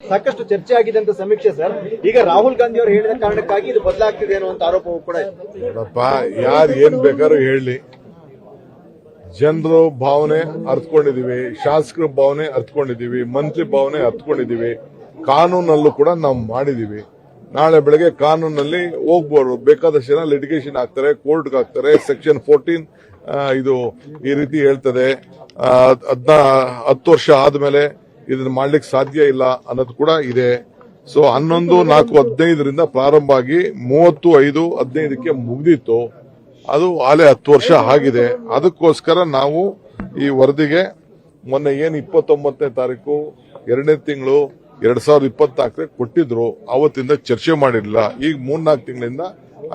ಸಾಕಷ್ಟು ಚರ್ಚೆ ಆಗಿದೆ ಅಂತ ಸಮೀಕ್ಷೆ ಸರ್. ಈಗ ರಾಹುಲ್ ಗಾಂಧಿ ಅವರು ಹೇಳಿದ ಕಾರಣಕ್ಕಾಗಿ ಇದು ಬದಲಾಗ್ತಿದೆ ಅನ್ನುವಂತ ಆರೋಪವೂ ಕೂಡ ಇದೆ. ನೋಡಪ್ಪ, ಯಾರು ಏನ್ ಬೇಕಾದ್ರೂ ಹೇಳಲಿ, ಜನರು ಭಾವನೆ ಅರ್ಥಕೊಂಡಿದೀವಿ, ಶಾಸಕರ ಭಾವನೆ ಅರ್ಥಕೊಂಡಿದೀವಿ, ಮಂತ್ರಿ ಭಾವನೆ ಅರ್ಥಕೊಂಡಿದೀವಿ, ಕಾನೂನಲ್ಲೂ ಕೂಡ ನಾವು ಮಾಡಿದೀವಿ. ನಾಳೆ ಬೆಳಗ್ಗೆ ಕಾನೂನಲ್ಲಿ ಹೋಗ್ಬೋದು, ಬೇಕಾದಷ್ಟು ಜನ ಲಿಟಿಗೇಷನ್ ಆಗ್ತಾರೆ, ಕೋರ್ಟ್ಗೆ ಹಾಕ್ತಾರೆ. ಸೆಕ್ಷನ್ 14 ಇದು ಈ ರೀತಿ ಹೇಳ್ತದೆ, 10 ವರ್ಷ ಆದ್ಮೇಲೆ ಇದನ್ನ ಮಾಡ್ಲಿಕ್ಕೆ ಸಾಧ್ಯ ಇಲ್ಲ ಅನ್ನೋದು ಕೂಡ ಇದೆ. ಸೊ 11/4/15 ಪ್ರಾರಂಭ ಆಗಿ 30/5/15 ಮುಗ್ದಿತ್ತು. ಅದು ಆಲೆ 10 ವರ್ಷ ಆಗಿದೆ. ಅದಕ್ಕೋಸ್ಕರ ನಾವು ಈ ವರದಿಗೆ ಮೊನ್ನೆ ಏನು 29ನೇ ತಾರೀಕು 2ನೇ ತಿಂಗಳು 2024 ಕೊಟ್ಟಿದ್ರು, ಅವತ್ತಿಂದ ಚರ್ಚೆ ಮಾಡಿರಲಿಲ್ಲ. ಈಗ 3-4 ತಿಂಗಳಿಂದ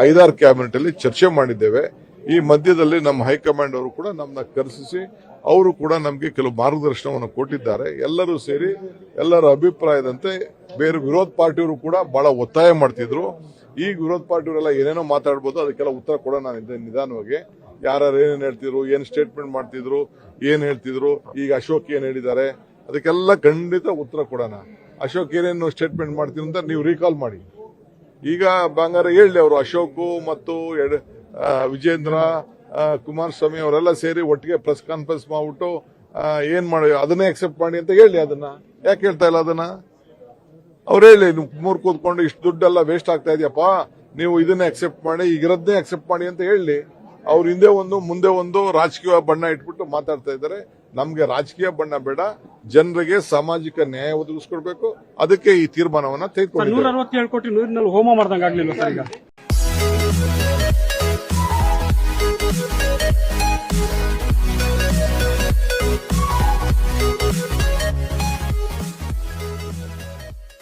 5-6 ಕ್ಯಾಬಿನೆಟ್ ಅಲ್ಲಿ ಚರ್ಚೆ ಮಾಡಿದ್ದೇವೆ. ಈ ಮಧ್ಯದಲ್ಲಿ ನಮ್ಮ ಹೈಕಮಾಂಡ್ ಅವರು ಕೂಡ ನಮ್ಮನ್ನ ಕರೆಸಿಸಿ ಅವರು ಕೂಡ ನಮಗೆ ಕೆಲವು ಮಾರ್ಗದರ್ಶನವನ್ನು ಕೊಟ್ಟಿದ್ದಾರೆ. ಎಲ್ಲರೂ ಸೇರಿ ಎಲ್ಲರ ಅಭಿಪ್ರಾಯದಂತೆ ಬೇರೆ ವಿರೋಧ ಪಾರ್ಟಿಯವರು ಕೂಡ ಬಹಳ ಒತ್ತಾಯ ಮಾಡ್ತಿದ್ರು. ಈಗ ವಿರೋಧ ಪಾರ್ಟಿಯವರೆಲ್ಲ ಏನೇನೋ ಮಾತಾಡ್ಬೋದು, ಅದಕ್ಕೆಲ್ಲ ಉತ್ತರ ಕೊಡೋಣ ನಿಧಾನವಾಗಿ. ಯಾರು ಏನೇನು ಹೇಳ್ತಿದ್ರು, ಏನ್ ಸ್ಟೇಟ್ಮೆಂಟ್ ಮಾಡ್ತಿದ್ರು, ಏನ್ ಹೇಳ್ತಿದ್ರು, ಈಗ ಅಶೋಕ್ ಏನ್ ಹೇಳಿದ್ದಾರೆ, ಅದಕ್ಕೆಲ್ಲ ಖಂಡಿತ ಉತ್ತರ ಕೊಡೋಣ. ಅಶೋಕ್ ಏನೇನು ಸ್ಟೇಟ್ಮೆಂಟ್ ಮಾಡ್ತೀನಿ ಅಂತ ನೀವು ರೀಕಾಲ್ ಮಾಡಿ. ಈಗ ಬಂಗಾರ ಹೇಳಿ, ಅವರು ಅಶೋಕ್ ಮತ್ತು ವಿಜೇಂದ್ರ, ಕುಮಾರಸ್ವಾಮಿ ಅವರೆಲ್ಲ ಸೇರಿ ಒಟ್ಟಿಗೆ ಪ್ರೆಸ್ ಕಾನ್ಫರೆನ್ಸ್ ಮಾಡ್ಬಿಟ್ಟು ಏನ್ ಮಾಡಿ ಅದನ್ನೇ ಅಕ್ಸೆಪ್ಟ್ ಮಾಡಿ ಅಂತ ಹೇಳಿ. ಅದನ್ನ ಯಾಕೆ ಹೇಳ್ತಾ ಇಲ್ಲ? ಅದನ್ನ ಅವ್ರು ಹೇಳಿ, ಮೂರ್ ಕೂತ್ಕೊಂಡು ಇಷ್ಟು ದುಡ್ಡೆಲ್ಲ ವೇಸ್ಟ್ ಆಗ್ತಾ ಇದೆಯಪ್ಪ, ನೀವು ಇದನ್ನೇ ಅಕ್ಸೆಪ್ಟ್ ಮಾಡಿ, ಈಗಿರೋದನ್ನೇ ಅಕ್ಸೆಪ್ಟ್ ಮಾಡಿ ಅಂತ ಹೇಳಿ. ಅವ್ರು ಹಿಂದೆ ಒಂದು ಮುಂದೆ ಒಂದು ರಾಜಕೀಯ ಬಣ್ಣ ಇಟ್ಬಿಟ್ಟು ಮಾತಾಡ್ತಾ ಇದ್ದಾರೆ. ನಮ್ಗೆ ರಾಜಕೀಯ ಬಣ್ಣ ಬೇಡ, ಜನರಿಗೆ ಸಾಮಾಜಿಕ ನ್ಯಾಯ ಒದಗಿಸ್ಕೊಡ್ಬೇಕು. ಅದಕ್ಕೆ ಈ ತೀರ್ಮಾನವನ್ನ ತೆಗೆದುಕೊಂಡಿದ್ದಾರೆ. 167 ಕೋಟಿ ನೀರಿನಲ್ಲಿ ಹೋಮ ಮಾಡ್ದಂಗಾಗ್ಲಿಲ್ಲ ಸರ್ ಈಗ.